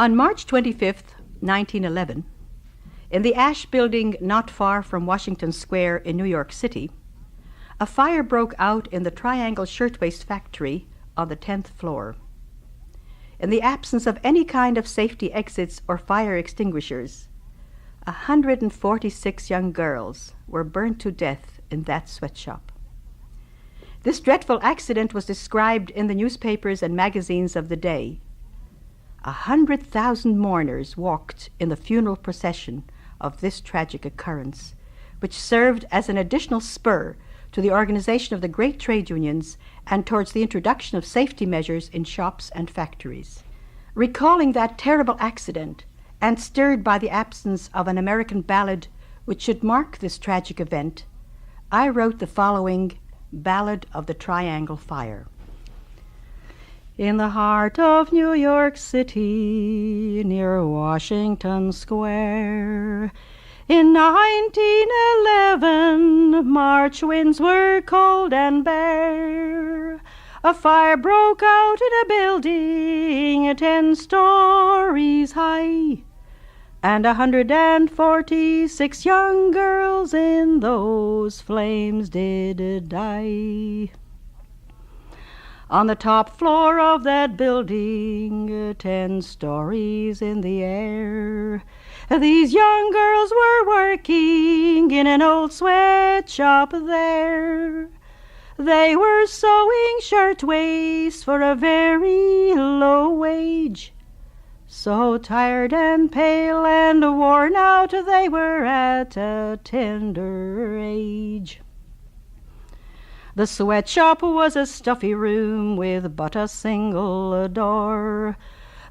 On March 25th, 1911, in the Ash Building not far from Washington Square in New York City, a fire broke out in the Triangle Shirtwaist Factory on the 10th floor. In the absence of any kind of safety exits or fire extinguishers, 146 young girls were burned to death in that sweatshop. This dreadful accident was described in the newspapers and magazines of the day. 100,000 mourners walked in the funeral procession of this tragic occurrence, which served as an additional spur to the organization of the great trade unions and towards the introduction of safety measures in shops and factories. Recalling that terrible accident, and stirred by the absence of an American ballad which should mark this tragic event, I wrote the following Ballad of the Triangle Fire. In the heart of New York City, near Washington Square, in 1911, March winds were cold and bare. A fire broke out in a building 10 stories high, and 146 young girls in those flames did die. On the top floor of that building, 10 stories in the air, these young girls were working in an old sweatshop there. They were sewing shirtwaists for a very low wage. So tired and pale and worn out they were at a tender age. The sweatshop was a stuffy room with but a single door.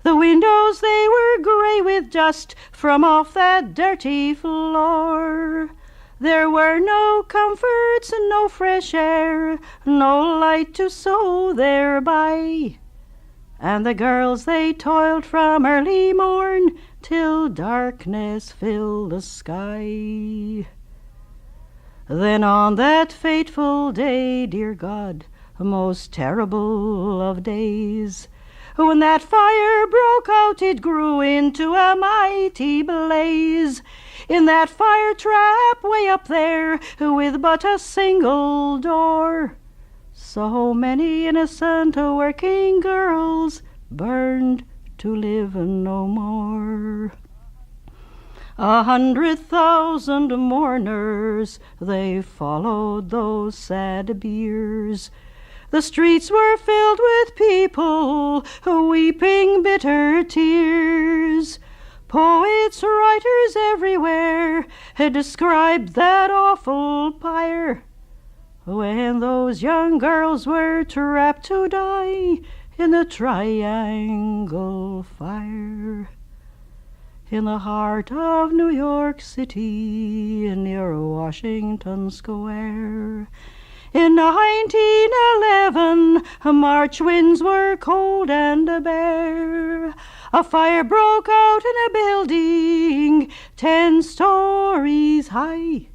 The windows, they were gray with dust from off that dirty floor. There were no comforts, no fresh air, no light to sew thereby. And the girls, they toiled from early morn till darkness filled the sky. Then on that fateful day, dear God, most terrible of days, when that fire broke out, it grew into a mighty blaze. In that fire trap way up there, with but a single door, so many innocent working girls burned to live no more. 100,000 mourners, they followed those sad biers. The streets were filled with people weeping bitter tears. Poets, writers everywhere had described that awful pyre, when those young girls were trapped to die in the Triangle Fire. In the heart of New York City, near Washington Square, in 1911, March winds were cold and bare. A fire broke out in a building 10 stories high,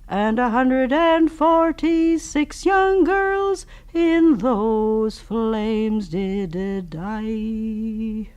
and 146 young girls in those flames did die.